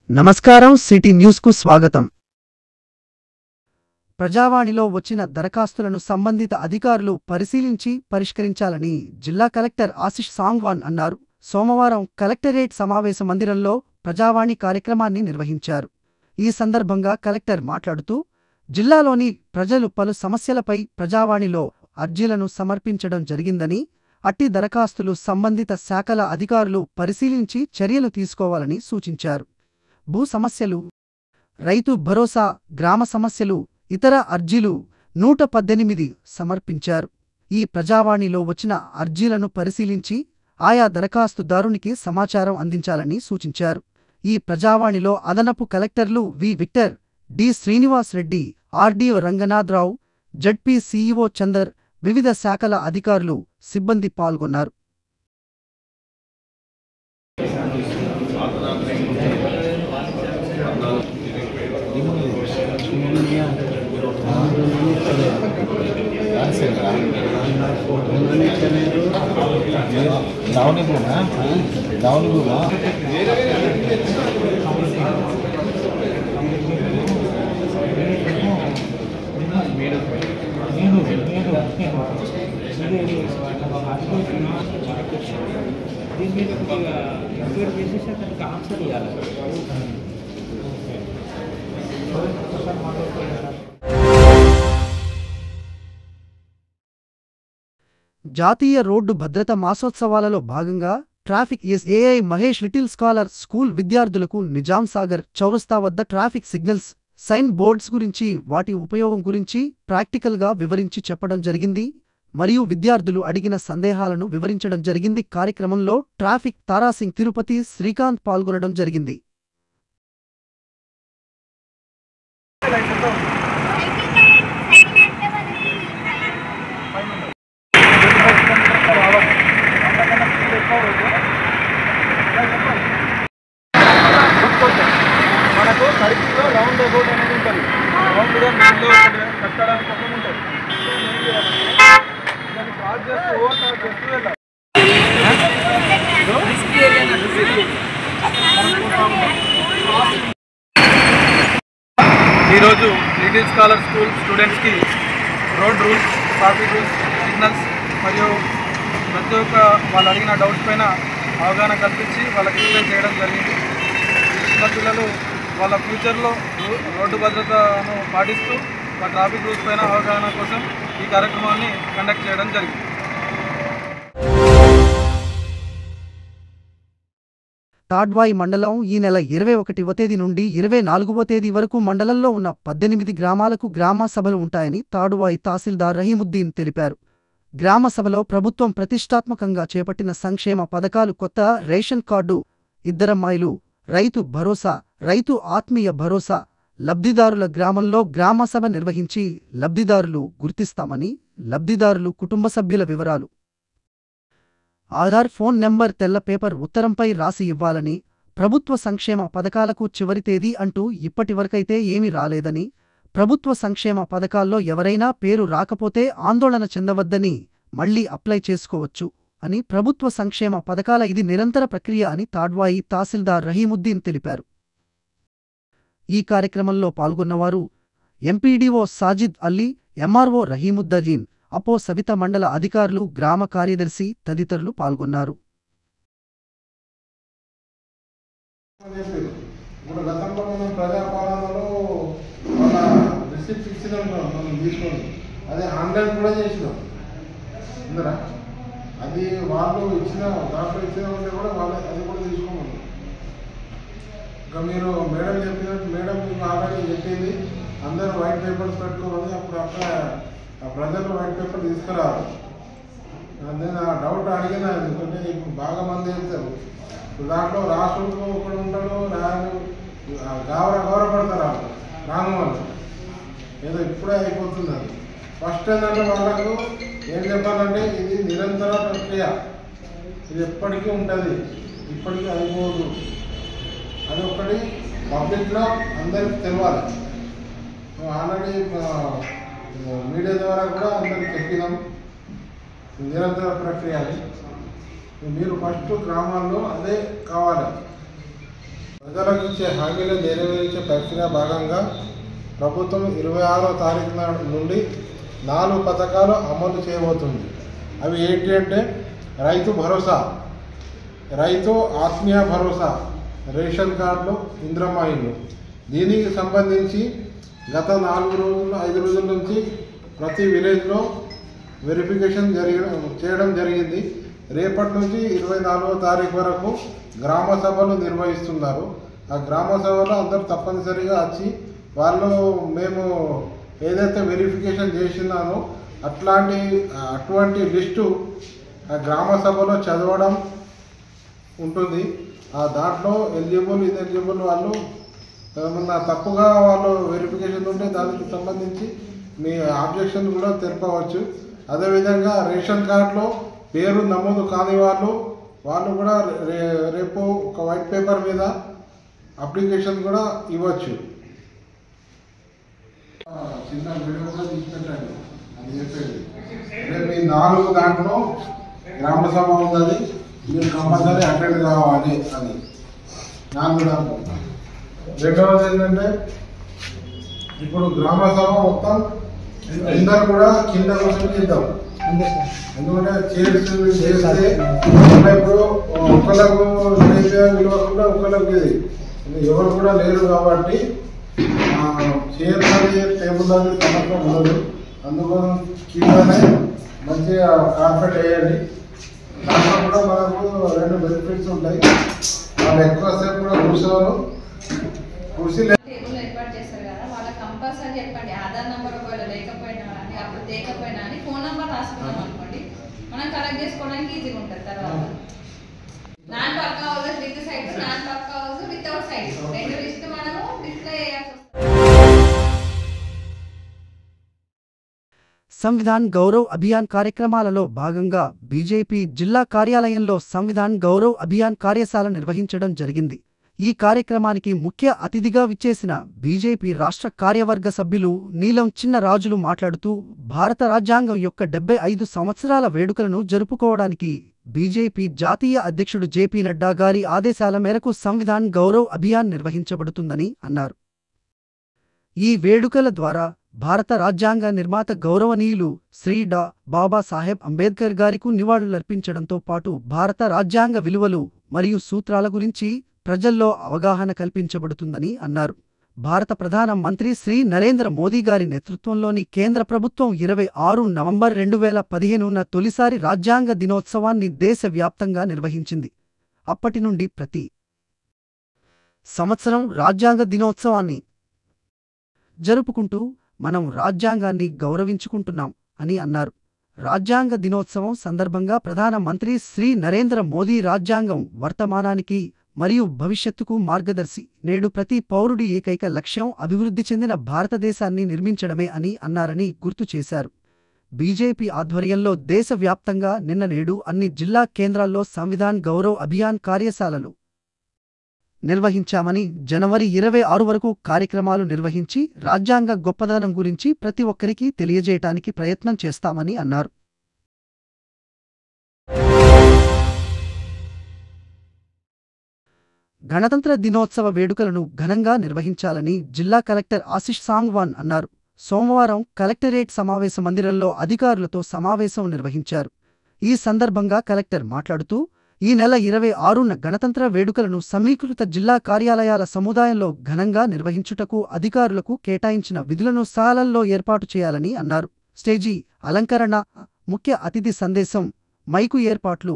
నమస్కారం city news కు స్వాగతం. ప్రజావాణిలో వచ్చిన దరఖాస్తులను సంబంధిత అధికారులు పరిశీలించి పరిష్కరించాలని జిల్లా కలెక్టర్ ఆశిష్ సాంగ్వాన్ అన్నారు. సోమవారం కలెక్టరేట్ సమావేశ మందిరంలో ప్రజావాణి కార్యక్రమాన్ని నిర్వహించారు. ఈ సందర్భంగా కలెక్టర్ మాట్లాడుతూ, జిల్లాలోని ప్రజలు పలు సమస్యలపై ప్రజావాణిలో అర్జీలను సమర్పించడం జరిగిందని, అట్టి దరఖాస్తులు సంబంధిత శాఖల అధికారులు పరిశీలించి చర్యలు తీసుకోవాలని సూచించారు. భూ సమస్యలు, రైతు భరోసా, గ్రామ సమస్యలు, ఇతర అర్జీలు 118 సమర్పించారు. ఈ ప్రజావాణిలో వచ్చిన అర్జీలను పరిశీలించి ఆయా దరఖాస్తుదారునికి సమాచారం అందించాలని సూచించారు. ఈ ప్రజావాణిలో అదనపు కలెక్టర్లు V. Victor, D. Srinivas Reddy, RDO Ranganatha Rao, ZP CEO Chandar, వివిధ శాఖల అధికారులు, సిబ్బంది పాల్గొన్నారు. జాతీయ రోడ్డు భద్రత మాసోత్సవాలలో భాగంగా traffic SAI Mahesh little scholar school విద్యార్థులకు నిజాం సాగర్ చౌరస్తా వద్ద ట్రాఫిక్ సిగ్నల్స్, సైన్ బోర్డ్స్ గురించి, వాటి ఉపయోగం గురించి ప్రాక్టికల్గా వివరించి చెప్పడం జరిగింది మరియు విద్యార్థులు అడిగిన సందేహాలను వివరించడం జరిగింది. కార్యక్రమంలో ట్రాఫిక్ తారాసింగ్ తిరుపతి శ్రీకాంత్ పాల్గొనడం జరిగింది. మనకు సర్కిల్లో రౌండ్ అబౌట్ అనేది ఉంటుంది. రౌండ్గా మెయిన్లో కట్టడానికి పక్కన ఉంటుంది. దాన్ని క్రాస్ చేస్తూ ఓవర్ చేస్తూ వెళ్ళాలి. ఈరోజు లిటిల్ స్కాలర్ స్కూల్ స్టూడెంట్స్కి road rules, traffic rules, signals మరియు ప్రతి ఒక్క వాళ్ళు అడిగిన డౌట్స్ పైన అవగాహన కల్పించి వాళ్ళకి ఎక్స్ప్లెయిన్ చేయడం జరిగింది. చిన్న పిల్లలు వాళ్ళ ఫ్యూచర్లో రోడ్డు భద్రతను పాటిస్తూ వాళ్ళ ట్రాఫిక్ రూల్స్ పైన అవగాహన కోసం ఈ కార్యక్రమాన్ని కండక్ట్ చేయడం జరిగింది. తాడ్వాయి మండలం ఈ నెల 21వ తేదీ నుండి 24వ తేదీ వరకు మండలంలో ఉన్న 18 గ్రామాలకు గ్రామ సభలు ఉంటాయని తాడ్వాయి తహసీల్దార్ రహీముద్దీన్ తెలిపారు. గ్రామ సభలో ప్రభుత్వం ప్రతిష్టాత్మకంగా చేపట్టిన సంక్షేమ పథకాలు, కొత్త రేషన్ కార్డు, ఇద్దరమ్మాయిలు, రైతు భరోసా, రైతు ఆత్మీయ భరోసా, లబ్ధిదారుల గ్రామంలో గ్రామ సభ నిర్వహించి లబ్ధిదారులు గుర్తిస్తామని, లబ్ధిదారులు కుటుంబ సభ్యుల వివరాలు, ఆధార్, ఫోన్ నెంబర్ తెల్ల పేపర్ ఉత్తరంపై రాసి ఇవ్వాలని, ప్రభుత్వ సంక్షేమ పథకాలకు చివరి తేదీ అంటూ ఇప్పటివరకైతే ఏమీ రాలేదని, ప్రభుత్వ సంక్షేమ పథకాల్లో ఎవరైనా పేరు రాకపోతే ఆందోళన చెందవద్దని, మళ్లీ అప్లై చేసుకోవచ్చు అని, ప్రభుత్వ సంక్షేమ పథకాల ఇది నిరంతర ప్రక్రియ అని తాడ్వాయి తహసీల్దార్ రహీముద్దీన్ తెలిపారు. ఈ కార్యక్రమంలో పాల్గొన్నవారు ఎంపీడీఓ సాజిద్ అల్లీ, ఎంఆర్ఓ రహీముద్దీన్, అపో సవిత మండల అధికారులు, గ్రామ కార్యదర్శి తదితరులు పాల్గొన్నారు. గతంలో మనం ప్రజాపాలనలో వాళ్ళ రిసిప్ట్ ఇచ్చినాం, మనం తీసుకొని అదే ఆన్లైన్ కూడా చేసినాం. అందరా అది వాళ్ళు ఇచ్చిన దాంట్లో ఇచ్చినామంటే కూడా వాళ్ళు అది కూడా తీసుకోమని. ఇంకా మీరు మేడం చెప్పినట్టు మేడం మీకు ఆల్రెడీ చెప్పింది, అందరూ వైట్ పేపర్స్ పెట్టుకోమని. అప్పుడు అక్కడ ప్రజలు వైట్ పేపర్ తీసుకురారు. నేను ఆ డౌట్ అడిగినా, ఎందుకంటే ఇప్పుడు బాగా మంది చెప్తారు. దాంట్లో రాష్ట్రంలో ఒకడు ఉంటాడు, గౌరవపడతారు రాను వాళ్ళు, ఏదో ఇప్పుడే అయిపోతుంది. అది ఫస్ట్ ఏంటంటే వాళ్ళకు ఏం చెప్పాలంటే ఇది నిరంతర ప్రక్రియ, ఇది ఎప్పటికీ ఉంటుంది, ఇప్పటికీ అయిపోదు. అది ఒకటి పబ్లిక్లో అందరికి తెలియాలి. మేము ఆల్రెడీ మీడియా ద్వారా కూడా అందరికి చెప్పినాం నిరంతర ప్రక్రియ. మీరు ఫస్ట్ గ్రామాల్లో అదే కావాలి. ప్రజలకు ఇచ్చే హామీలు నెరవేర్చే ప్రక్రియ భాగంగా ప్రభుత్వం 26వ తారీఖు నుండి 4 పథకాలు అమలు చేయబోతుంది. అవి ఏంటి అంటే రైతు భరోసా, రైతు ఆత్మీయ భరోసా, రేషన్ కార్డులు, ఇంద్రమ్మ ఇల్లు. దీనికి సంబంధించి గత 5 రోజుల నుంచి ప్రతి విలేజ్లో వెరిఫికేషన్ చేయడం జరిగింది. రేపటి నుంచి 24వ తారీఖు వరకు గ్రామ సభలు నిర్వహిస్తున్నారు. ఆ గ్రామ సభలో అందరూ తప్పనిసరిగా వచ్చి వాళ్ళు మేము ఏదైతే వెరిఫికేషన్ చేసినానో అటువంటి లిస్టు ఆ గ్రామ సభలో చదవడం ఉంటుంది. దాంట్లో ఎలిజిబుల్ ఇన్ఎలిజిబుల్ వాళ్ళు ఏమన్నా తప్పుగా వాళ్ళు వెరిఫికేషన్ ఉంటే దానికి సంబంధించి మీ ఆబ్జెక్షన్ కూడా తెలపవచ్చు. అదేవిధంగా రేషన్ కార్డులో పేరు నమోదు కాని వాళ్ళు కూడా రేపు ఒక వైట్ పేపర్ మీద అప్లికేషన్ కూడా ఇవ్వచ్చు. చిన్న వీడియో కూడా తీసుకెళ్ళండి. అది చెప్పేది రేపు ఈ 4 దాంట్లో గ్రామ సభ ఉన్నది, మీరు కంపల్సరీ అటెండ్ కావాలి అని 4 దాంట్లో. రెండవది ఏంటంటే ఇప్పుడు గ్రామ సభ మొత్తం అందరు కూడా కింద కోసం చేద్దాం. ఎందుకంటే చేస్తే ఇప్పుడు ఒకళ్ళకు విలువకుండా ఒకళ్ళకి ఎవరు కూడా లేరు కాబట్టి చైర్ టేబుల్ దగ్గర సమస్య ఉండదు. అందుకోసం కిందనే మంచిగా కార్పెట్ వేయండి. దాంట్లో కూడా మనకు 2 బెనిఫిట్స్ ఉంటాయి. వాళ్ళు ఎక్కువసేపు కూడా కూర్చోరు. కుర్చీ ఏర్పాటు చేస్తారు కదా, వాళ్ళకి కంపల్సరీ చెప్పండి. ఆధార్ నెంబర్ ఒకవేళ లేకపోయినా అని అప్పుడు లేకపోయినా అని ఫోన్ నెంబర్ రాసుకున్నాం అనుకోండి, మనం కలెక్ట్ చేసుకోవడానికి ఈజీగా ఉంటుంది. తర్వాత non pucca house with side, non pucca house without side 2 list మనము డిస్ప్లే చేయాల్సి వస్తుంది. సంవిధాన్ గౌరవ్ అభియాన్ కార్యక్రమాలలో భాగంగా బీజేపీ జిల్లా కార్యాలయంలో సంవిధాన్ గౌరవ్ అభియాన్ కార్యశాల నిర్వహించడం జరిగింది. ఈ కార్యక్రమానికి ముఖ్య అతిథిగా విచ్చేసిన బీజేపీ రాష్ట్ర కార్యవర్గ సభ్యులు నీలం చిన్నరాజులు మాట్లాడుతూ భారత రాజ్యాంగం యొక్క 75 సంవత్సరాల వేడుకలను జరుపుకోవడానికి బీజేపీ జాతీయ అధ్యక్షుడు జేపీ నడ్డా గారి ఆదేశాల మేరకు సంవిధాన్ గౌరవ్ అభియాన్ నిర్వహించబడుతుందని అన్నారు. ఈ వేడుకల ద్వారా భారత రాజ్యాంగ నిర్మాత గౌరవనీయులు శ్రీ డా. బాబాసాహెబ్ అంబేద్కర్ గారికి నివాళులర్పించడంతో పాటు భారత రాజ్యాంగ విలువలు మరియు సూత్రాల గురించి ప్రజల్లో అవగాహన కల్పించబడుతుందని అన్నారు. భారత ప్రధాన మంత్రి శ్రీ నరేంద్ర మోదీ గారి నేతృత్వంలోని కేంద్ర ప్రభుత్వం 26 నవంబర్ 2015న తొలిసారి రాజ్యాంగ దినోత్సవాన్ని దేశవ్యాప్తంగా నిర్వహించింది. అప్పటి నుండి ప్రతి సంవత్సరం రాజ్యాంగ దినోత్సవాన్ని జరుపుకుంటూ మనం రాజ్యాంగాన్ని గౌరవించుకుంటున్నాం అని అన్నారు. రాజ్యాంగ దినోత్సవం సందర్భంగా ప్రధాన మంత్రి శ్రీ నరేంద్ర మోదీ రాజ్యాంగం వర్తమానానికి మరియు భవిష్యత్తుకు మార్గదర్శి. నేడు ప్రతి పౌరుడి ఏకైక లక్ష్యం అభివృద్ధి చెందిన భారతదేశాన్ని నిర్మించడమే అని అన్నారని గుర్తు చేశారు. బీజేపీ ఆధ్వర్యంలో దేశవ్యాప్తంగా నేడు అన్ని జిల్లా కేంద్రాల్లో సంవిధాన్ గౌరవ్ అభియాన్ కార్యశాలలు నిర్వహించామని, జనవరి 26 వరకు కార్యక్రమాలు నిర్వహించి రాజ్యాంగ గొప్పదనం గురించి ప్రతి ఒక్కరికి తెలియజేయటానికి ప్రయత్నం చేస్తామని అన్నారు. గణతంత్ర దినోత్సవ వేడుకలను ఘనంగా నిర్వహించాలని జిల్లా కలెక్టర్ ఆశిష్ సాంగ్వాన్ అన్నారు. సోమవారం కలెక్టరేట్ సమావేశ మందిరంలో అధికారులతో సమావేశం నిర్వహించారు. ఈ సందర్భంగా కలెక్టర్ మాట్లాడుతూ ఈ నెల 26న గణతంత్ర వేడుకలను సమీకృత జిల్లా కార్యాలయాల సముదాయంలో ఘనంగా నిర్వహించుటకు అధికారులకు కేటాయించిన విధులను సకాలంలో ఏర్పాటు చేయాలని అన్నారు. స్టేజీ అలంకరణ, ముఖ్య అతిథి సందేశం, మైకు ఏర్పాట్లు,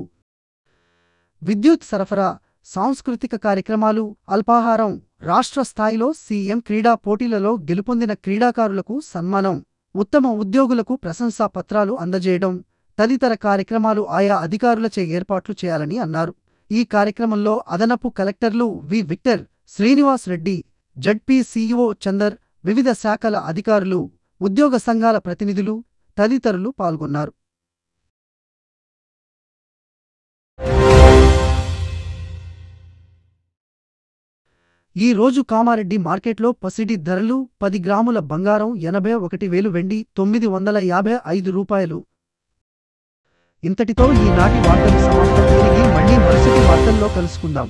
విద్యుత్ సరఫరా, సాంస్కృతిక కార్యక్రమాలు, అల్పాహారం, రాష్ట్ర స్థాయిలో సీఎం క్రీడా పోటీలలో గెలుపొందిన క్రీడాకారులకు సన్మానం, ఉత్తమ ఉద్యోగులకు ప్రశంసా పత్రాలు అందజేయడం తదితర కార్యక్రమాలు ఆయా అధికారులచే ఏర్పాట్లు చేయాలని అన్నారు. ఈ కార్యక్రమంలో అదనపు కలెక్టర్లు V. Victor, Srinivas Reddy, ZP CEO Chandar, వివిధ శాఖల అధికారులు, ఉద్యోగ సంఘాల ప్రతినిధులు తదితరులు పాల్గొన్నారు. ఈ రోజు కామారెడ్డి మార్కెట్లో పసిడి ధరలు 10 గ్రాముల బంగారం 81,000 వెండి 955 రూపాయలు. ఇంతటితో ఈనాటి వార్తలు సమాప్తం. తిరిగి మళ్ళీ మరుసటి వార్తల్లో కలుసుకుందాం.